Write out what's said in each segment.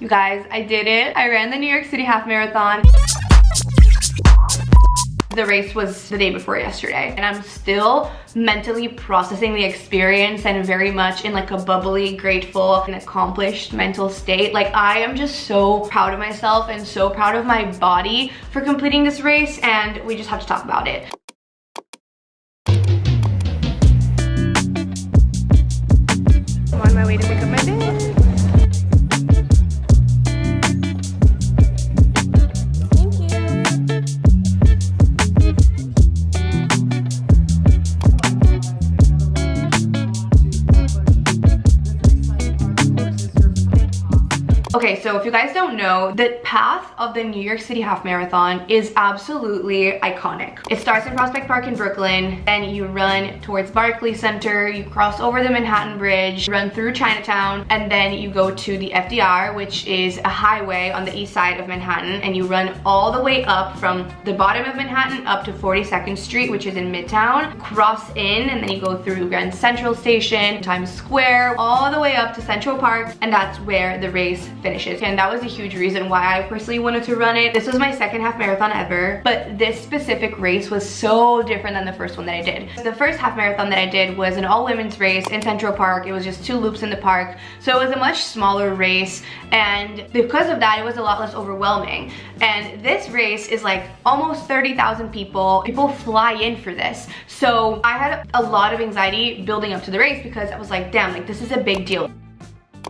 You guys, I did it. I ran the New York City half marathon. The race was the day before yesterday, and I'm still mentally processing the experience and very much in like a bubbly, grateful, and accomplished mental state. Like, I am just so proud of myself and so proud of my body for completing this race, and we just have to talk about it. I'm on my way to pick up my bag. Okay, so if you guys don't know, the path of the New York City half marathon is absolutely iconic. It starts in Prospect Park in Brooklyn, then you run towards Barclays Center, you cross over the Manhattan Bridge, run through Chinatown, and then you go to the FDR, which is a highway on the east side of Manhattan, and you run all the way up from the bottom of Manhattan up to 42nd Street, which is in Midtown, cross in, and then you go through Grand Central Station, Times Square, all the way up to Central Park, and that's where the race finishes. And that was a huge reason why I personally wanted to run it. This was my second half marathon ever, but this specific race was so different than the first one that I did. The first half marathon that I did was an all women's race in Central Park. It was just 2 loops in the park, so it was a much smaller race, and because of that it was a lot less overwhelming. And this race is like almost 30,000 people. People fly in for this, so I had a lot of anxiety building up to the race because I was like, damn, like this is a big deal.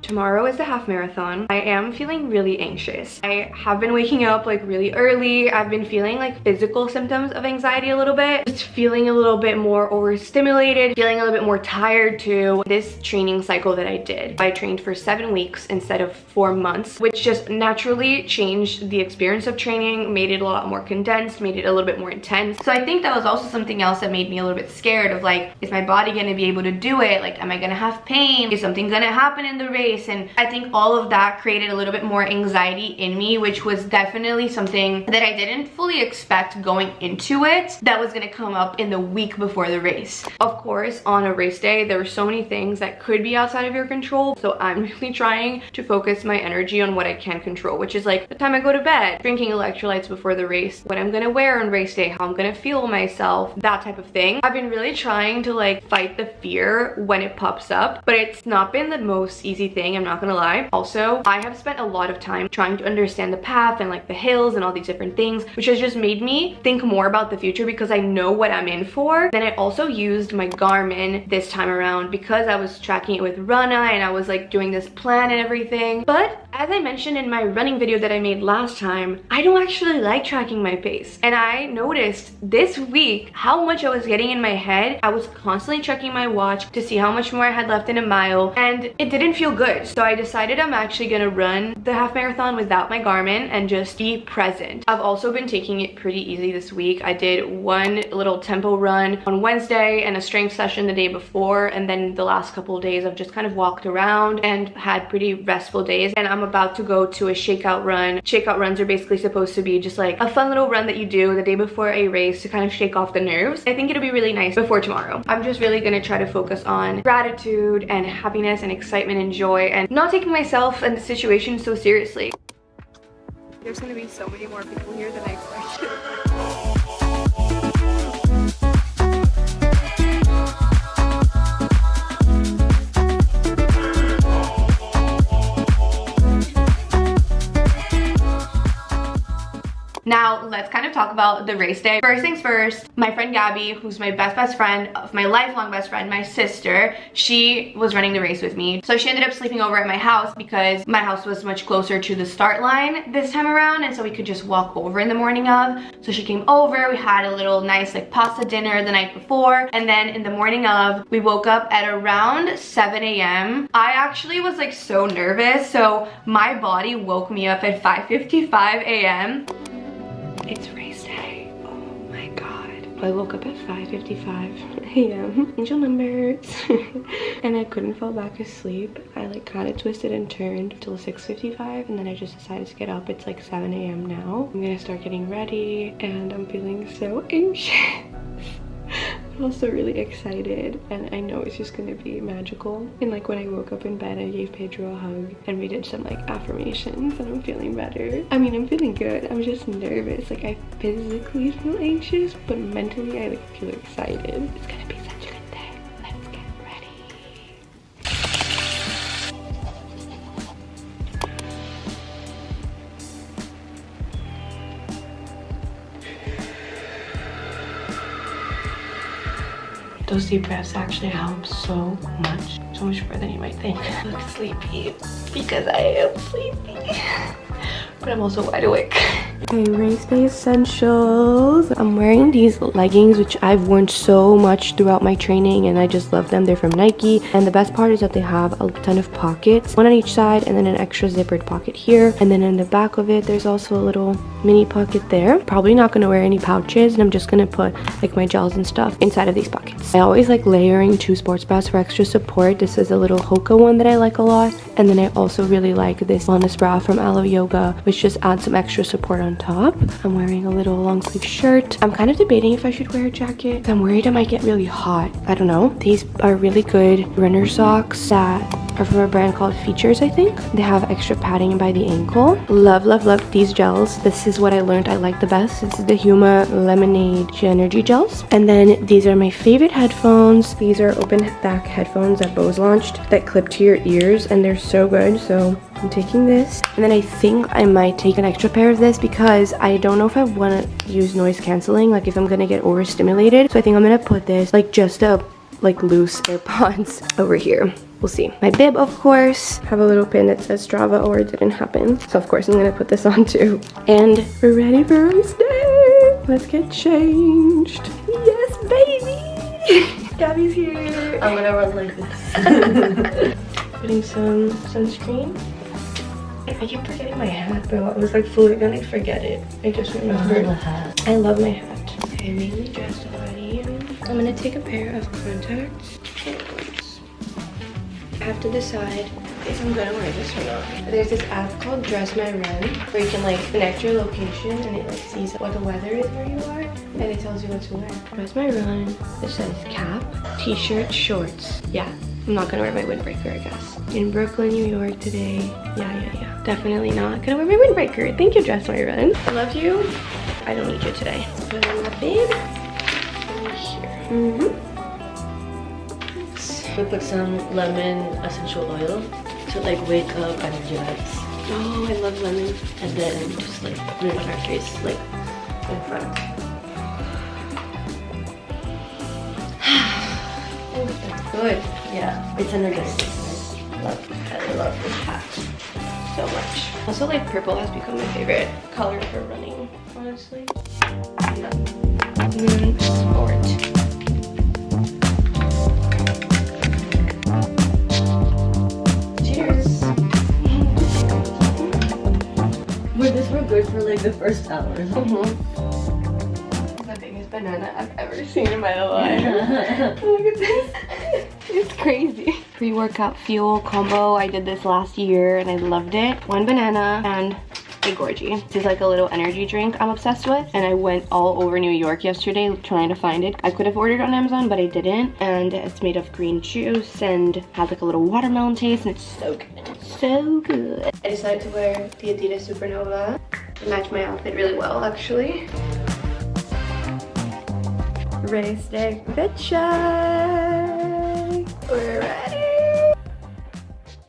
Tomorrow is the half marathon. I am feeling really anxious. I have been waking up like really early. I've been feeling like physical symptoms of anxiety a little bit. Just feeling a little bit more overstimulated, feeling a little bit more tired too. This training cycle that I did, I trained for 7 weeks instead of 4 months, which just naturally changed the experience of training, made it a lot more condensed, made it a little bit more intense. So I think that was also something else that made me a little bit scared of like, is my body gonna be able to do it? Like, am I gonna have pain? Is something gonna happen in the race? And I think all of that created a little bit more anxiety in me, which was definitely something that I didn't fully expect going into it, that was gonna come up in the week before the race. Of course, on a race day, there were so many things that could be outside of your control, so I'm really trying to focus my energy on what I can control, which is like the time I go to bed, drinking electrolytes before the race, what I'm gonna wear on race day, how I'm gonna feel myself, that type of thing. I've been really trying to like fight the fear when it pops up, but it's not been the most easy thing, I'm not gonna lie. Also, I have spent a lot of time trying to understand the path and like the hills and all these different things, which has just made me think more about the future because I know what I'm in for. Then I also used my Garmin this time around because I was tracking it with Rana and I was like doing this plan and everything. But as I mentioned in my running video that I made last time, I don't actually like tracking my pace. And I noticed this week how much I was getting in my head. I was constantly checking my watch to see how much more I had left in a mile, and it didn't feel good. So I decided I'm actually gonna run the half marathon without my Garmin and just be present. I've also been taking it pretty easy this week. I did one little tempo run on Wednesday and a strength session the day before, and then the last couple of days I've just kind of walked around and had pretty restful days. And I'm about to go to a shakeout run. Shakeout runs are basically supposed to be just like a fun little run that you do the day before a race to kind of shake off the nerves. I think it'll be really nice before tomorrow. I'm just really gonna try to focus on gratitude and happiness and excitement and joy, and not taking myself and the situation so seriously. There's gonna be so many more people here than I expected. Now, let's kind of talk about the race day. First things first, my friend Gabby, who's my best friend, my lifelong best friend, my sister, she was running the race with me. So she ended up sleeping over at my house because my house was much closer to the start line this time around, and so we could just walk over in the morning of. So she came over, we had a little nice like pasta dinner the night before, and then in the morning of, we woke up at around 7 a.m. I actually was like so nervous, so my body woke me up at 5:55 a.m. It's race day. Oh my god. I woke up at 5:55 a.m. Angel numbers. And I couldn't fall back asleep. I like kind of twisted and turned till 6:55, and then I just decided to get up. It's like 7 a.m. now. I'm gonna start getting ready and I'm feeling so anxious. I'm also really excited, and I know it's just gonna be magical. And like when I woke up in bed, I gave Pedro a hug and we did some like affirmations, and I'm feeling better. I mean, I'm feeling good. I'm just nervous. Like I physically feel anxious, but mentally I like feel excited. It's gonna be such a good day. Let's get ready. Those deep breaths actually help so much more than you might think. I look sleepy because I am sleepy, but I'm also wide awake. Okay, race day essentials. I'm wearing these leggings, which I've worn so much throughout my training, and I just love them. They're from Nike, and the best part is that they have a ton of pockets, one on each side, and then an extra zippered pocket here, and then in the back of it there's also a little mini pocket there. Probably not gonna wear any pouches, and I'm just gonna put like my gels and stuff inside of these pockets. I always like layering 2 sports bras for extra support. This is a little Hoka one that I like a lot, and then I also really like this wellness bra from Aloe Yoga, which just adds some extra support on top. I'm wearing a little long sleeve shirt. I'm kind of debating if I should wear a jacket. I'm worried I might get really hot. I don't know. These are really good runner socks that are from a brand called Features, I think. They have extra padding by the ankle. Love, love, love these gels. This is what I learned I like the best. This is the Huma Lemonade Energy Gels. And then these are my favorite headphones. These are open back headphones that Bose launched that clip to your ears, and they're so good. So I'm taking this, and then I think I might take an extra pair of this because I don't know if I want to use noise canceling, like if I'm gonna get overstimulated. So I think I'm gonna put this like just a like loose AirPods over here. We'll see. My bib, of course, have a little pin that says Strava or it didn't happen. So of course I'm gonna put this on too. And we're ready for race day. Let's get changed. Yes, baby. Gabby's here. I'm gonna run like this. Putting some sunscreen. I keep forgetting my hat, bro. I was like fully gonna forget it. I just remembered. I love my hat. Okay, I'm mainly dressed already. I'm gonna take a pair of contacts. I have to decide if I'm gonna wear this or not. There's this app called Dress My Run where you can like connect your location and it like sees what the weather is where you are and it tells you what to wear. Dress My Run. It says cap, t-shirt, shorts. Yeah. I'm not gonna wear my windbreaker, I guess. In Brooklyn, New York today. Yeah. Definitely not gonna wear my windbreaker. Thank you, Dress My Run. I love you. I don't need you today. Put on my bib. Over here. We put some lemon essential oil to like wake up and energize. Oh, I love lemon. And then just like put it on our face, like in front. Oh, that's good. Yeah, it's energizing. I love this hat So much. Also, like purple has become my favorite color for running, honestly. Sport. We're good for like the first hour. It's the biggest banana I've ever seen in my life. Look at this. It's crazy. Pre-workout fuel combo. I did this last year and I loved it. 1 banana and a Gorgie. This is like a little energy drink I'm obsessed with, and I went all over New York yesterday trying to find it. I could have ordered on Amazon, but I didn't. And it's made of green juice and has like a little watermelon taste, and it's so good. It's so good. I decided to wear the Adidas Supernova. It matched my outfit really well, actually. Race day, bitches! We're ready!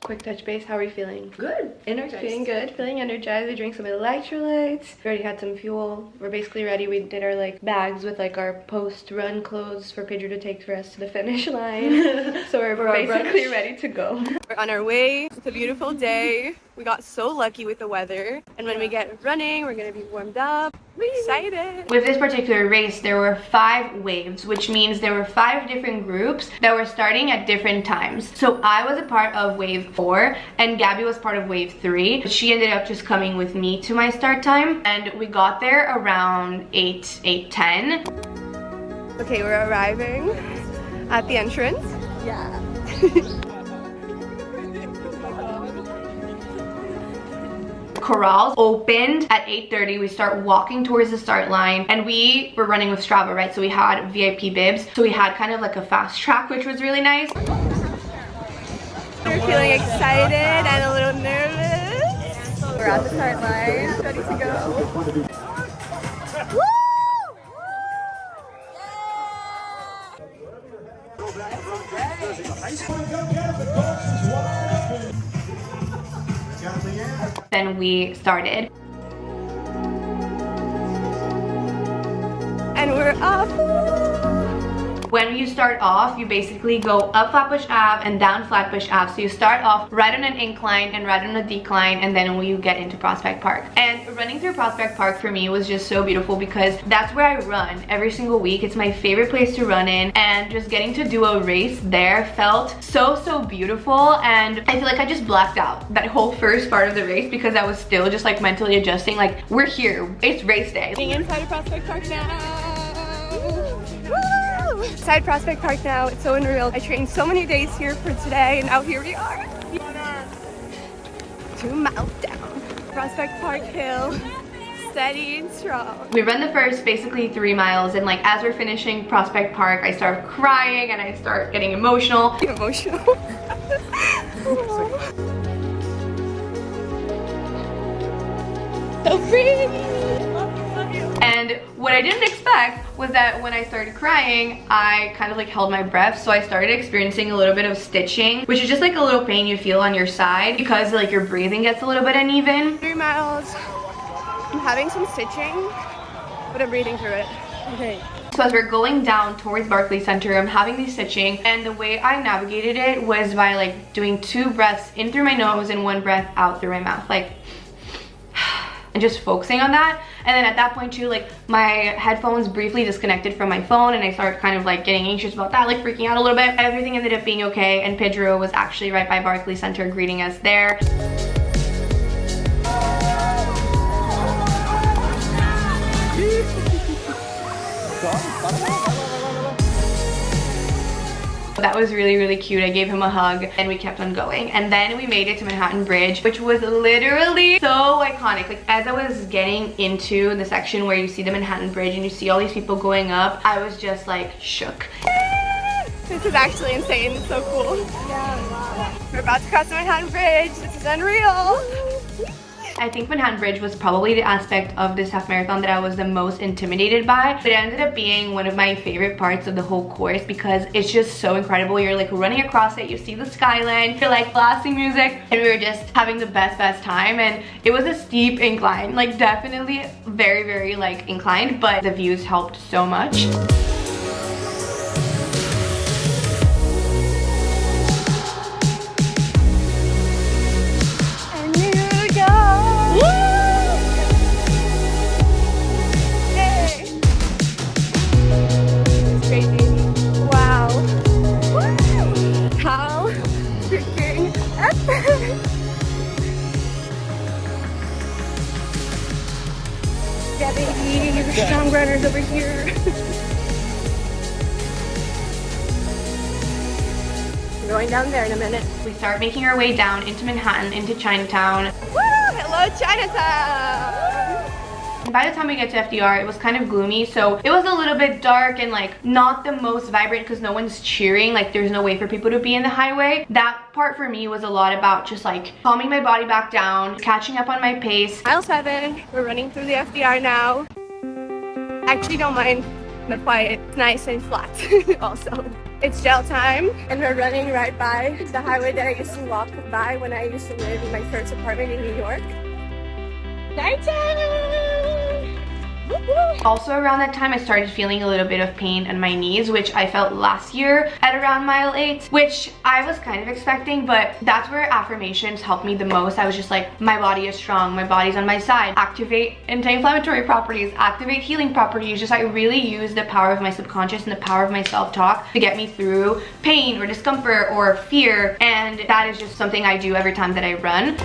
Quick touch base, how are you feeling? Good. Energized. Feeling good, feeling energized. We drank some electrolytes. We already had some fuel. We're basically ready. We did our like bags with like our post-run clothes for Pedro to take for us to the finish line. So we're basically ready to go. We're on our way. It's a beautiful day. We got so lucky with the weather. And when we get running, we're gonna be warmed up. We're excited. With this particular race, there were 5 waves, which means there were 5 different groups that were starting at different times. So I was a part of wave 4 and Gabby was part of wave 3. She ended up just coming with me to my start time, and we got there around 8:10. Okay, we're arriving at the entrance. Yeah. corrals opened at 8:30. We start walking towards the start line, and we were running with Strava, right? So we had VIP bibs, so we had kind of like a fast track, which was really nice. We're feeling excited and a little nervous. We're at the start line, ready to go. Then we started. And we're off. When you start off, you basically go up Flatbush Ave and down Flatbush Ave. So you start off right on an incline and right on a decline, and then you get into Prospect Park. And running through Prospect Park for me was just so beautiful because that's where I run every single week. It's my favorite place to run in, and just getting to do a race there felt so beautiful. And I feel like I just blacked out that whole first part of the race because I was still just like mentally adjusting, like, we're here, it's race day. Being inside of Prospect Park now. Inside Prospect Park now, it's so unreal. I trained so many days here for today, and now here we are. 2 miles down. Prospect Park Hill, steady and strong. We run the first basically 3 miles, and like as we're finishing Prospect Park, I start crying and I start getting emotional. Emotional. So pretty. And what I didn't expect was that when I started crying, I kind of like held my breath. So I started experiencing a little bit of stitching, which is just like a little pain you feel on your side because like your breathing gets a little bit uneven. 3 miles. I'm having some stitching, but I'm breathing through it. Okay. So as we're going down towards Barclays Center, I'm having these stitching, and the way I navigated it was by like doing 2 breaths in through my nose and 1 breath out through my mouth, like, and just focusing on that. And then at that point too, like my headphones briefly disconnected from my phone, and I started kind of like getting anxious about that, like freaking out a little bit. Everything ended up being okay, and Pedro was actually right by Barclays Center greeting us there. That was really cute. I gave him a hug and we kept on going, and then we made it to Manhattan Bridge, which was literally so iconic. Like as I was getting into the section where you see the Manhattan Bridge and you see all these people going up, I was just like shook. This is actually insane. It's so cool. Yeah. We're about to cross the Manhattan Bridge. This is unreal. I think Manhattan Bridge was probably the aspect of this half marathon that I was the most intimidated by. But it ended up being one of my favorite parts of the whole course because it's just so incredible. You're like running across it, you see the skyline, you're like blasting music, and we were just having the best time. And it was a steep incline, like definitely very like inclined, but the views helped so much. Yeah, baby, you're strong runners over here. We're going down there in a minute. We start making our way down into Manhattan, into Chinatown. Woo! Hello, Chinatown! And by the time we get to FDR, it was kind of gloomy, so it was a little bit dark and like not the most vibrant because no one's cheering, like there's no way for people to be in the highway. That part for me was a lot about just like calming my body back down, catching up on my pace. Mile 7, we're running through the FDR now. I actually don't mind the quiet, it's nice and flat also. It's gel time, and we're running right by the highway that I used to walk by when I used to live in my first apartment in New York. Also around that time I started feeling a little bit of pain in my knees, which I felt last year at around mile 8, which I was kind of expecting, but that's where affirmations helped me the most. I was just like, my body is strong, my body's on my side, activate anti-inflammatory properties, activate healing properties. Just I really used the power of my subconscious and the power of my self-talk to get me through pain or discomfort or fear, and that is just something I do every time that I run.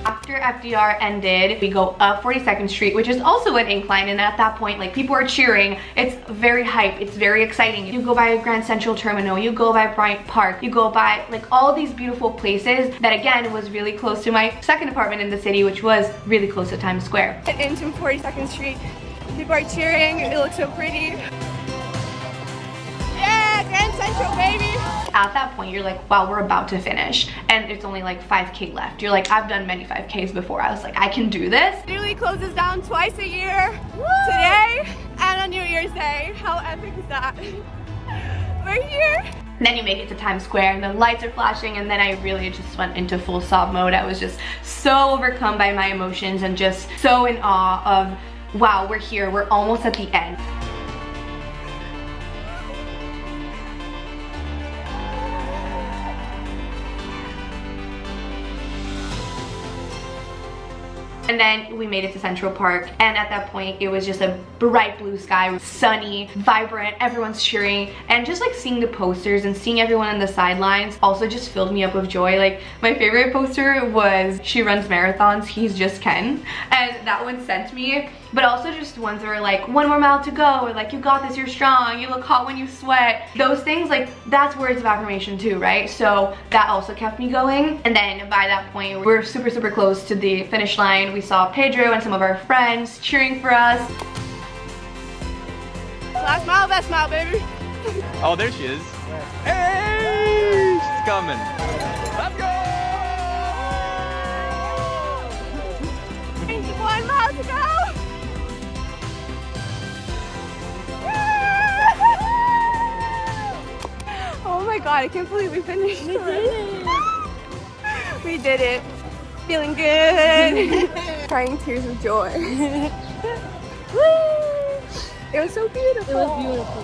After after FDR ended, we go up 42nd Street, which is also an incline, and at that point, like, people are cheering. It's very hype, it's very exciting. You go by Grand Central Terminal, you go by Bryant Park, you go by like all these beautiful places that again was really close to my second apartment in the city, which was really close to Times Square. Into 42nd Street, people are cheering, it looks so pretty. Yeah, Grand Central, baby! At that point, you're like, wow, we're about to finish, and it's only like 5K left. You're like, I've done many 5Ks before. I was like, I can do this. It really closes down twice a year. Woo! Today and on New Year's Day. How epic is that? We're here. And then you make it to Times Square and the lights are flashing, and then I really just went into full sob mode. I was just so overcome by my emotions and just so in awe of, wow, we're here. We're almost at the end. And then we made it to Central Park, and at that point it was just a bright blue sky, sunny, vibrant, everyone's cheering, and just like seeing the posters and seeing everyone on the sidelines also just filled me up with joy. Like, my favorite poster was "She runs marathons, he's just Ken," and that one sent me. But also just ones that were like, "1 more mile to go," or like, "You got this, you're strong, you look hot when you sweat." Those things, like, that's words of affirmation too, right? So that also kept me going. And then by that point, we were super, super close to the finish line. We saw Pedro and some of our friends cheering for us. Last mile, best mile, baby. Oh, there she is. Hey, she's coming. Let's go! 1 mile to go. Oh my god, I can't believe we finished. We did it. We did it. Feeling good. Crying tears of joy. Woo! It was so beautiful. It was beautiful.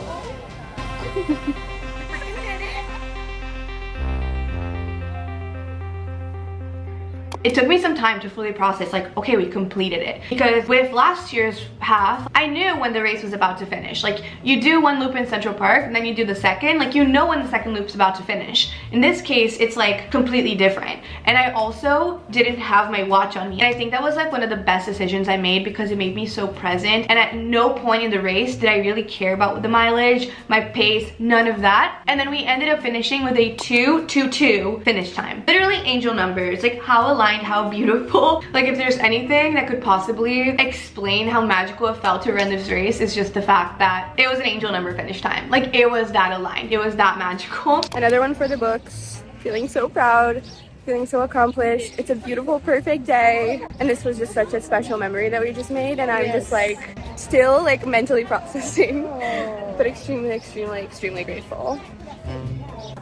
It took me some time to fully process, like, okay, we completed it. Because with last year's half, I knew when the race was about to finish. Like, you do one loop in Central Park, and then you do the second. Like, you know when the second loop's about to finish. In this case, it's like completely different. And I also didn't have my watch on me. And I think that was like one of the best decisions I made, because it made me so present. And at no point in the race did I really care about the mileage, my pace, none of that. And then we ended up finishing with a 2:22 finish time. Literally angel numbers. Like, how aligned, how beautiful. Like, if there's anything that could possibly explain how magical it felt to run this race, it's just the fact that it was an angel number finish time. Like, it was that aligned, it was that magical. Another one for the books. Feeling so proud, feeling so accomplished. It's a beautiful, perfect day, and this was just such a special memory that we just made, and I'm just like still like mentally processing. But extremely, extremely, extremely grateful.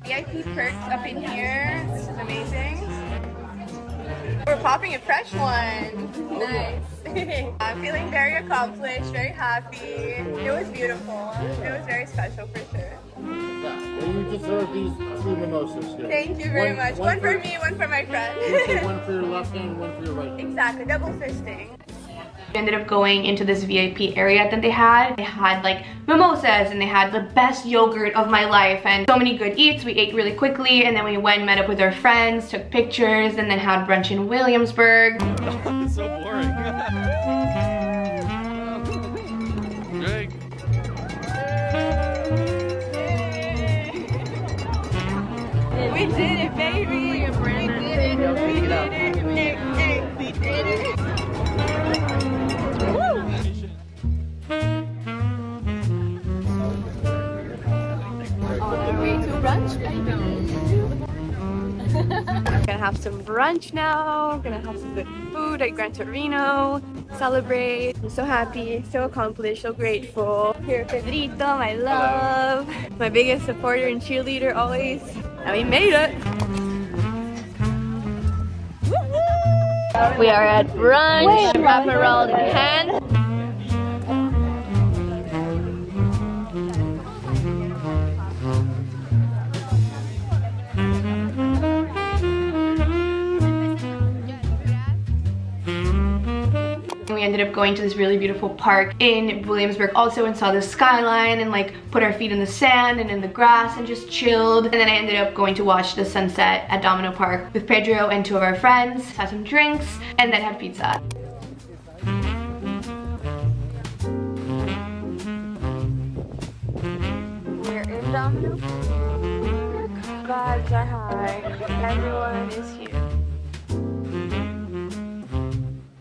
VIP perks up in here. This is amazing. We're popping a fresh one. Nice. I'm feeling very accomplished, very happy. It was beautiful. It was very special for sure. Well, you deserve these 2 mimosas here. Thank you very much. One for me, one for my friend. One for your left hand, one for your right hand. Exactly, double fisting. We ended up going into this VIP area that they had. They had like mimosas, and they had the best yogurt of my life, and so many good eats. We ate really quickly, and then we went and met up with our friends, took pictures, and then had brunch in Williamsburg. It's so boring. Jake. We did it, baby. We did it. We did it. We did it. Brunch, gonna have some brunch now. Gonna have some good food at Gran Torino. Celebrate. I'm so happy, so accomplished, so grateful. Here, Pedrito, my love, my biggest supporter and cheerleader always. And we made it. We are at brunch. Aperol in hand. we ended up going to this really beautiful park in Williamsburg also and saw the skyline and like put our feet in the sand and in the grass and just chilled. And then I ended up going to watch the sunset at Domino Park with Pedro and 2 of our friends, had some drinks, and then had pizza. We're in Domino Park. Vibes are high. Everyone is here.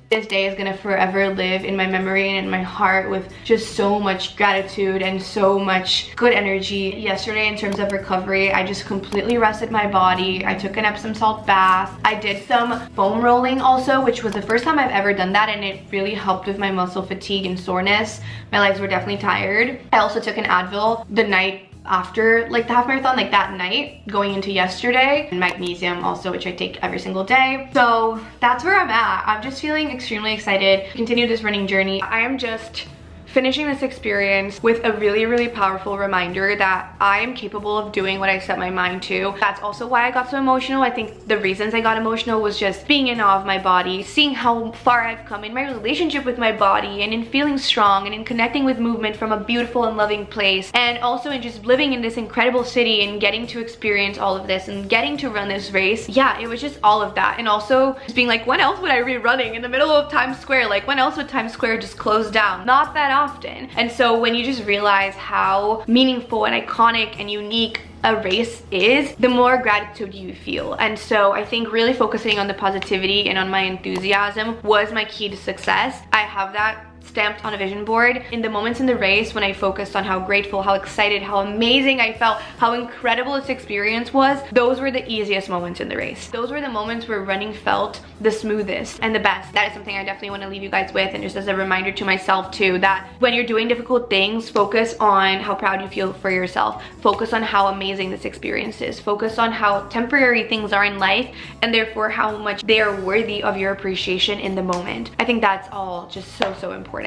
This day is gonna forever live in my memory and in my heart with just so much gratitude and so much good energy. Yesterday, in terms of recovery, I just completely rested my body. I took an Epsom salt bath. I did some foam rolling also, which was the first time I've ever done that, and it really helped with my muscle fatigue and soreness. My legs were definitely tired. I also took an Advil the night after like the half marathon, like that night going into yesterday, and magnesium also, which I take every single day. So that's where I'm at. I'm just feeling extremely excited to continue this running journey. I am just finishing this experience with a really powerful reminder that I am capable of doing what I set my mind to. That's also why I got so emotional. I think the reasons I got emotional was just being in awe of my body, seeing how far I've come in my relationship with my body and in feeling strong and in connecting with movement from a beautiful and loving place, and also in just living in this incredible city and getting to experience all of this and getting to run this race. Yeah, it was just all of that. And also just being like, when else would I be running in the middle of Times Square? Like, when else would Times Square just close down? Not that often. And so when you just realize how meaningful and iconic and unique a race is, the more gratitude you feel. And so I think really focusing on the positivity and on my enthusiasm was my key to success. I have that stamped on a vision board. In the moments in the race when I focused on how grateful, how excited, how amazing I felt, how incredible this experience was, those were the easiest moments in the race. Those were the moments where running felt the smoothest and the best. That is something I definitely want to leave you guys with, and just as a reminder to myself too, that when you're doing difficult things, focus on how proud you feel for yourself. Focus on how amazing this experience is. Focus on how temporary things are in life, and therefore how much they are worthy of your appreciation in the moment. I think that's all just so important.